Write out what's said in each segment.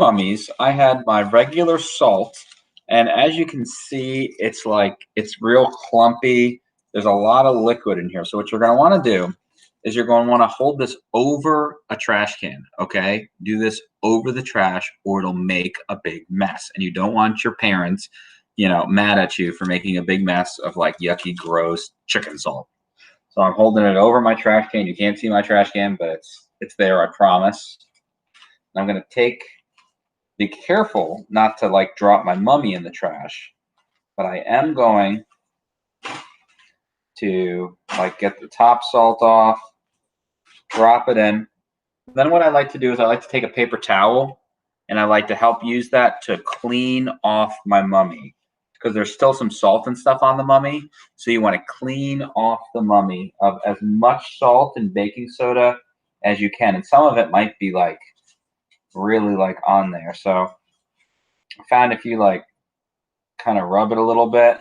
Mummies, I had my regular salt, and as you can see, it's real clumpy. There's a lot of liquid in here. So what you're going to want to do is you're going to want to hold this over a trash can, okay? Do this over the trash or it'll make a big mess. And you don't want your parents, mad at you for making a big mess of like yucky, gross chicken salt. So I'm holding it over my trash can. You can't see my trash can, but it's there, I promise. I'm going to be careful not to like drop my mummy in the trash, but I am going to like get the top salt off, drop it in. Then what I like to do is I like to take a paper towel and I like to help use that to clean off my mummy because there's still some salt and stuff on the mummy. So you want to clean off the mummy of as much salt and baking soda as you can. And some of it might be like really like on there. So I found if you like kind of rub it a little bit,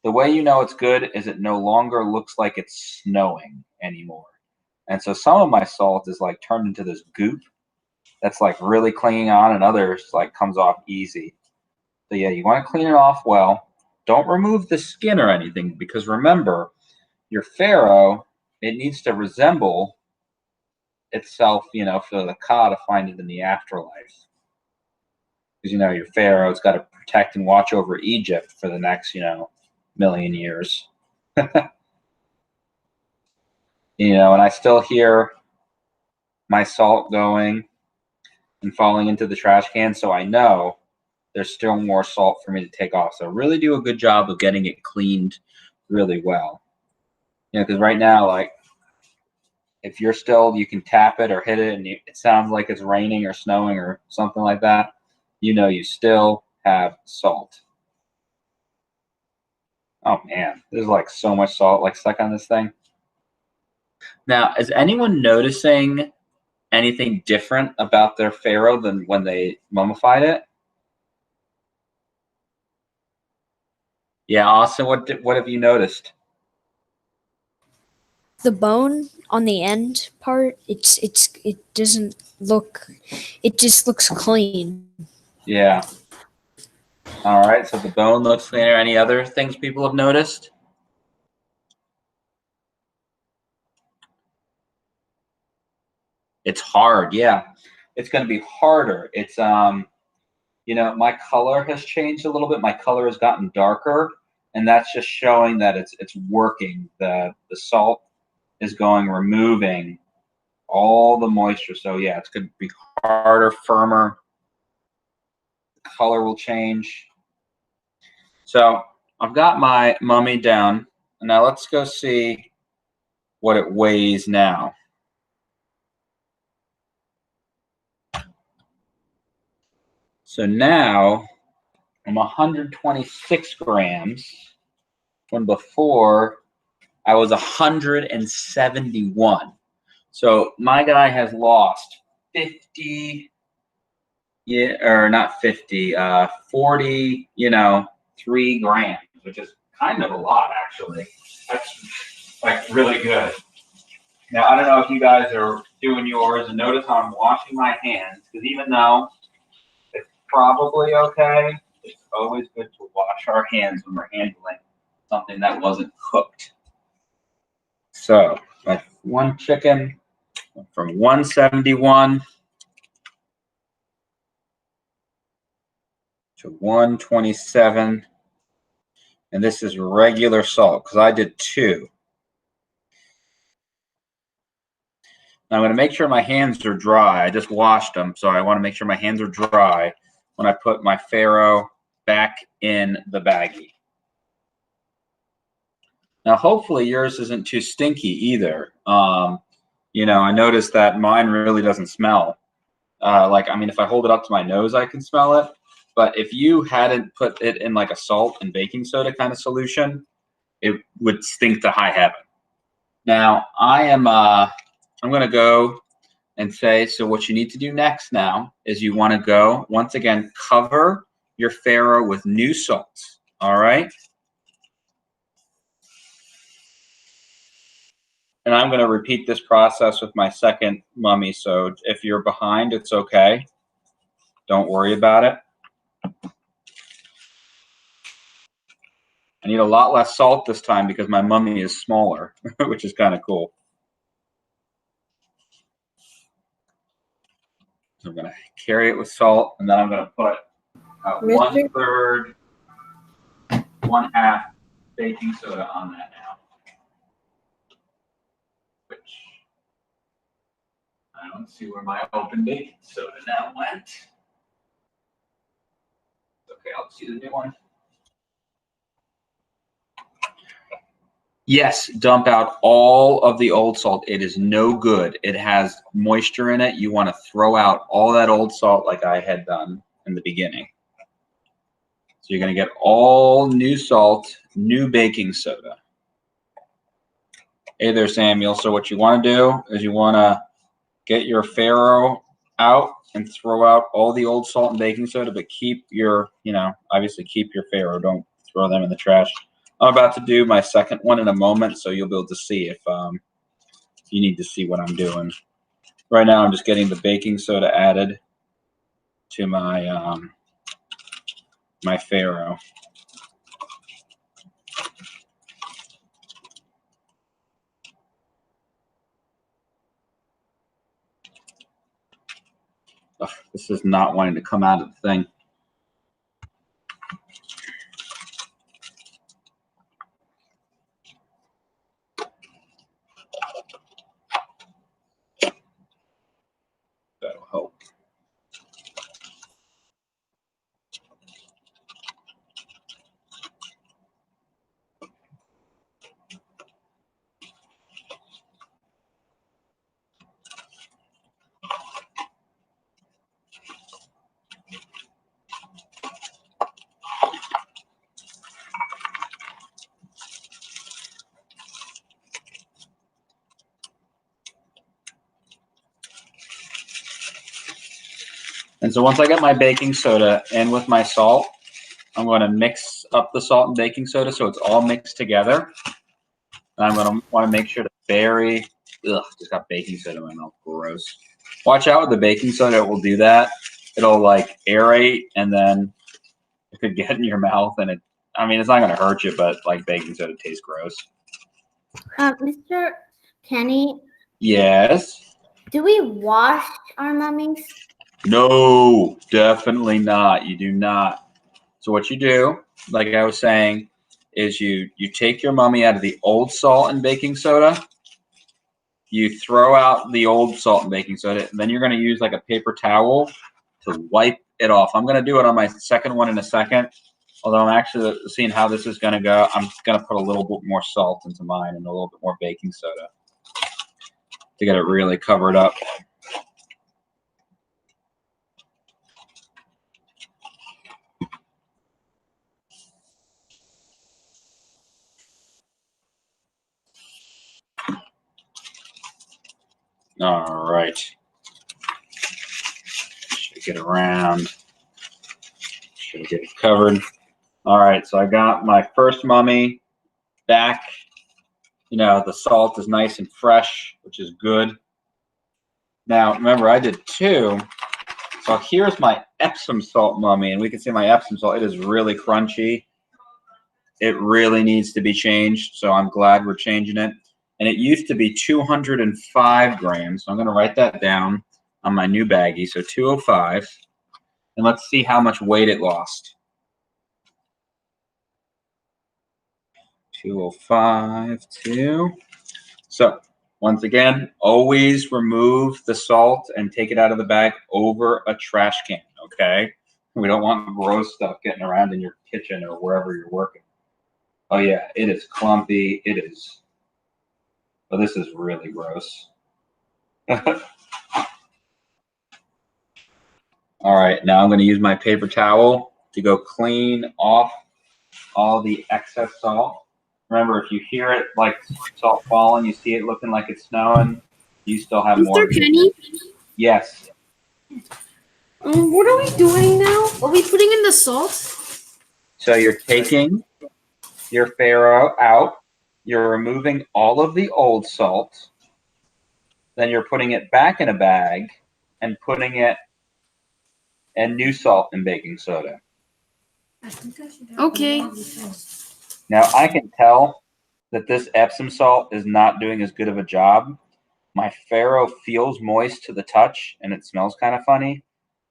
the way you know it's good is it no longer looks like it's snowing anymore. And so some of my salt is like turned into this goop that's like really clinging on, and others like comes off easy. So yeah, you want to clean it off well. Don't remove the skin or anything because remember, your Pharaoh, it needs to resemble itself, for the Ka to find it in the afterlife. Because your Pharaoh's got to protect and watch over Egypt for the next, million years. And I still hear my salt going and falling into the trash can, so I know there's still more salt for me to take off. So really do a good job of getting it cleaned really well. Because right now, like, if you're still, you can tap it or hit it, and it sounds like it's raining or snowing or something like that, you still have salt. Oh man, there's like so much salt like stuck on this thing. Now, is anyone noticing anything different about their Pharaoh than when they mummified it? Yeah, Austin, what have you noticed? The bone on the end part, it doesn't look, it just looks clean. Yeah. All right, so the bone looks cleaner. Any other things people have noticed? It's hard, yeah. It's going to be harder. It's my color has changed a little bit. My color has gotten darker, and that's just showing that it's working. The salt is removing all the moisture. So yeah, it's going to be harder, firmer. The color will change. So I've got my mummy down. Now let's go see what it weighs now. So now I'm 126 grams when before I was 171. So my guy has lost 50, yeah, or not 50, 40, 3 grams, which is kind of a lot actually. That's like really good. Now I don't know if you guys are doing yours, and notice how I'm washing my hands because even though it's probably okay, it's always good to wash our hands when we're handling something that wasn't cooked. So, like one chicken from 171 to 127. And this is regular salt because I did 2. Now I'm going to make sure my hands are dry. I just washed them, so I want to make sure my hands are dry when I put my Pharaoh back in the baggie. Now, hopefully yours isn't too stinky either. I noticed that mine really doesn't smell. If I hold it up to my nose, I can smell it. But if you hadn't put it in like a salt and baking soda kind of solution, it would stink to high heaven. Now, I'm going to go and say, so what you need to do next now is you want to go, once again, cover your Pharaoh with new salt. All right? And I'm going to repeat this process with my second mummy. So if you're behind, it's okay. Don't worry about it. I need a lot less salt this time because my mummy is smaller, which is kind of cool. So I'm going to carry it with salt, and then I'm going to put 1/3, 1/2 baking soda on that now. Which I don't see where my open baking soda now went. Okay, I'll see the new one. Yes, dump out all of the old salt. It is no good. It has moisture in it. You want to throw out all that old salt like I had done in the beginning. So you're going to get all new salt, new baking soda. Hey there, Samuel. So what you want to do is you want to get your Faro out and throw out all the old salt and baking soda, but keep your, obviously keep your Faro. Don't throw them in the trash. I'm about to do my second one in a moment, so you'll be able to see if you need to see what I'm doing. Right now, I'm just getting the baking soda added to my my Faro. Ugh, this is not wanting to come out of the thing. That'll help. And so once I get my baking soda in with my salt, I'm going to mix up the salt and baking soda so it's all mixed together. And I'm going to want to make sure to just got baking soda in my mouth. Gross. Watch out with the baking soda. It will do that. It'll like aerate and then it could get in your mouth. And it's not going to hurt you, but like baking soda tastes gross. Mr. Kenny? Yes? Do we wash our mummies? No, definitely not. You do not. So what you do, like I was saying, is you take your mummy out of the old salt and baking soda. You throw out the old salt and baking soda, and then you're going to use like a paper towel to wipe it off. I'm going to do it on my second one in a second. Although I'm actually seeing how this is going to go, I'm just going to put a little bit more salt into mine and a little bit more baking soda to get it really covered up. All right. Should get around. Should get it covered. All right, so I got my first mummy back. The salt is nice and fresh, which is good. Now, remember, I did two. So here's my Epsom salt mummy, and we can see my Epsom salt. It is really crunchy. It really needs to be changed, so I'm glad we're changing it. And it used to be 205 grams, so I'm going to write that down on my new baggie. So 205, and let's see how much weight it lost. 205, 2. So once again, always remove the salt and take it out of the bag over a trash can, okay? We don't want gross stuff getting around in your kitchen or wherever you're working. Oh yeah, it is clumpy. It is. Oh, this is really gross. All right, now I'm going to use my paper towel to go clean off all the excess salt. Remember, if you hear it like salt falling, you see it looking like it's snowing, you still have more. Mr. Kenny? Yes. What are we doing now? Are we putting in the salt? So you're taking your Faro out, you're removing all of the old salt, then you're putting it back in a bag and putting it and new salt and baking soda. Okay. Now I can tell that this Epsom salt is not doing as good of a job. My Faro feels moist to the touch and it smells kind of funny.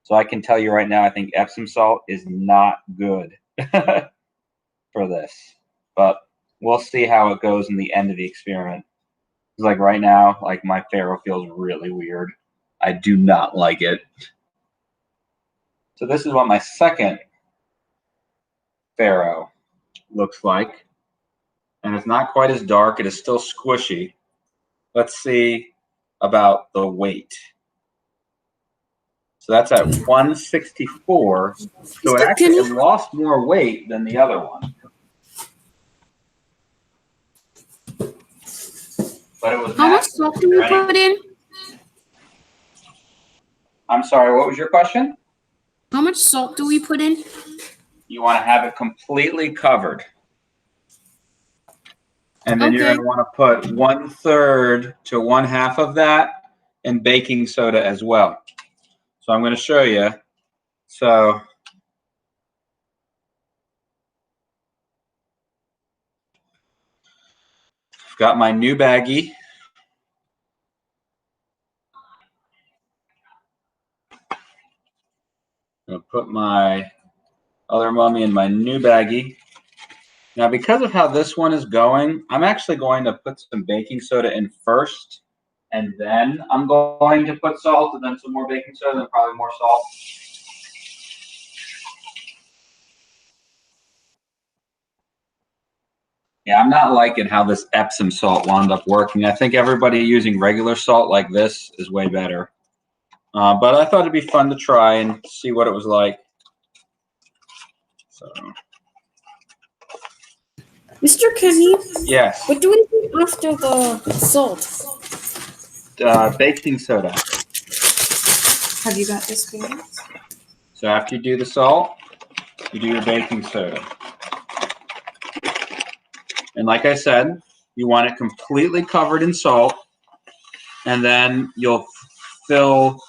So I can tell you right now, I think Epsom salt is not good for this. But we'll see how it goes in the end of the experiment. It's like right now, like my Faro feels really weird. I do not like it. So this is what my second Faro looks like. And it's not quite as dark. It is still squishy. Let's see about the weight. So that's at 164. So it actually lost more weight than the other one. But it was How much salt do we put in? I'm sorry, what was your question? How much salt do we put in? You want to have it completely covered. And then you're going to want to put 1/3 to 1/2 of that in baking soda as well. So I'm going to show you. So I've got my new baggie. I'm going to put my other mummy in my new baggie. Now, because of how this one is going, I'm actually going to put some baking soda in first, and then I'm going to put salt, and then some more baking soda, and probably more salt. Yeah, I'm not liking how this Epsom salt wound up working. I think everybody using regular salt like this is way better. But I thought it'd be fun to try and see what it was like. So. Mr. Kenny? Yes. What do we do after the salt? Baking soda. Have you got this going? So after you do the salt, you do your baking soda. And like I said, you want it completely covered in salt, and then you'll fill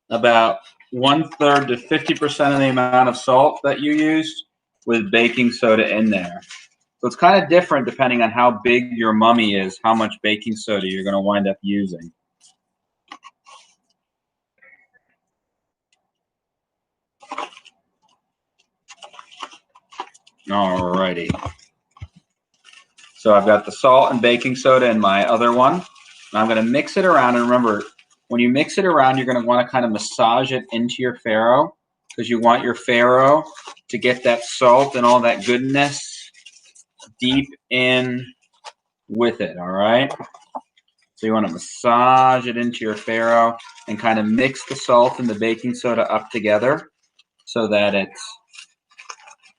about 1/3 to 50% of the amount of salt that you used with baking soda in there. So it's kind of different depending on how big your mummy is, how much baking soda you're going to wind up using. Alrighty. So I've got the salt and baking soda in my other one. And I'm going to mix it around. And remember, when you mix it around, you're going to want to kind of massage it into your Faro, because you want your Faro to get that salt and all that goodness deep in with it, all right? So you want to massage it into your Faro and kind of mix the salt and the baking soda up together so that it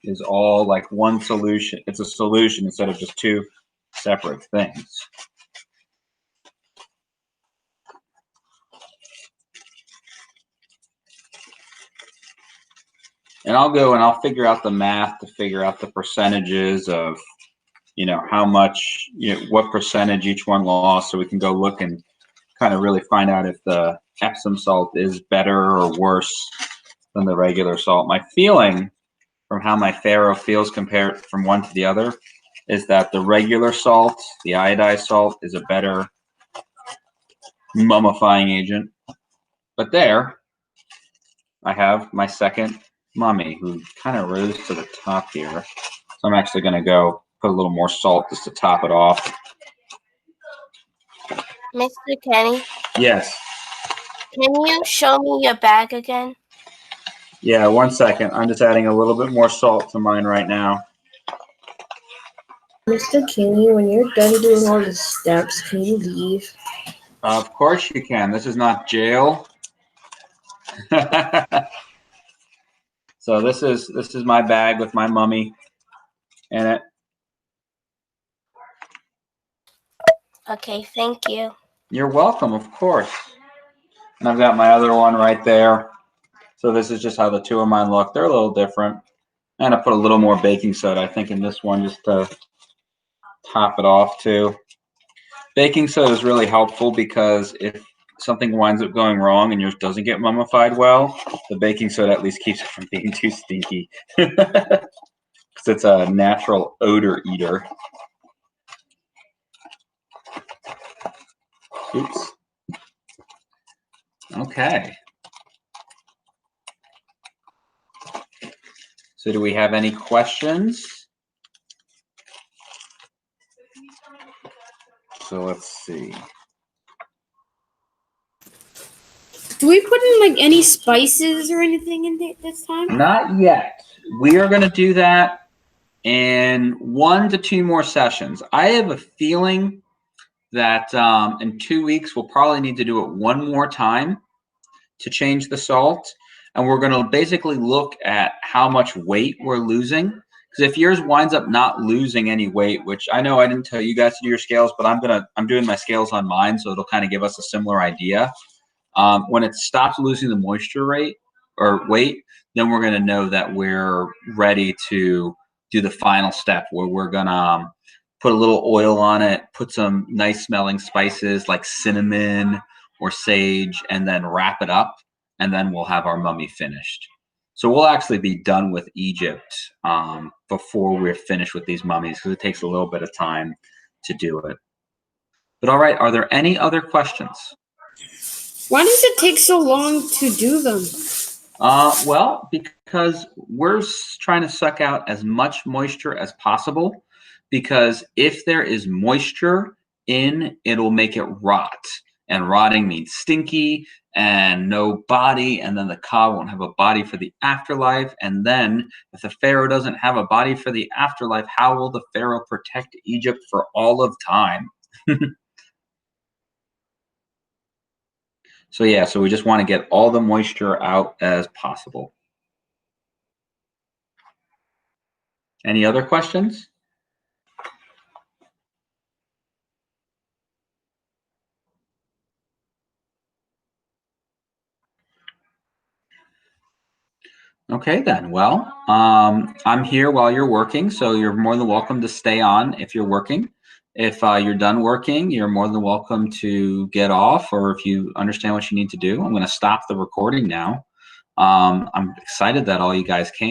is all like one solution. It's a solution instead of just two separate things. And I'll go and I'll figure out the math to figure out the percentages of, how much, what percentage each one lost, so we can go look and kind of really find out if the Epsom salt is better or worse than the regular salt. My feeling from how my Faro feels compared from one to the other is that the regular salt, the iodized salt, is a better mummifying agent. But there, I have my second mummy who kind of rose to the top here. So I'm actually going to go put a little more salt just to top it off. Mr. Kenny, Yes. can you show me your bag again? Yeah, 1 second. I'm just adding a little bit more salt to mine right now. Mr. Kenny, when you're done doing all the steps, can you leave? Of course you can. This is not jail. So this is my bag with my mummy in it. Okay, thank you. You're welcome, of course. And I've got my other one right there. So this is just how the two of mine look. They're a little different. And I put a little more baking soda, I think, in this one just to top it off too. Baking soda is really helpful because if something winds up going wrong and yours doesn't get mummified well, the baking soda at least keeps it from being too stinky. Because it's a natural odor eater. Oops. Okay. So do we have any questions? So let's see. Do we put in like any spices or anything in this time? Not yet. We are going to do that in 1 to 2 more sessions. I have a feeling that in 2 weeks, we'll probably need to do it 1 more time to change the salt. And we're going to basically look at how much weight we're losing. Because if yours winds up not losing any weight, which I know I didn't tell you guys to do your scales, but I'm doing my scales on mine, so it'll kind of give us a similar idea. When it stops losing the moisture rate or weight, then we're going to know that we're ready to do the final step where we're going to put a little oil on it, put some nice smelling spices like cinnamon or sage, and then wrap it up, and then we'll have our mummy finished. So we'll actually be done with Egypt before we're finished with these mummies, because it takes a little bit of time to do it. But all right, are there any other questions? Why does it take so long to do them? Well, because we're trying to suck out as much moisture as possible, because if there is moisture in, it'll make it rot. And rotting means stinky and no body, and then the ka won't have a body for the afterlife. And then if the pharaoh doesn't have a body for the afterlife, how will the pharaoh protect Egypt for all of time? So yeah, so we just want to get all the moisture out as possible. Any other questions? Okay then, well, I'm here while you're working, so you're more than welcome to stay on if you're working. If you're done working, you're more than welcome to get off, or if you understand what you need to do. I'm going to stop the recording now. I'm excited that all you guys came.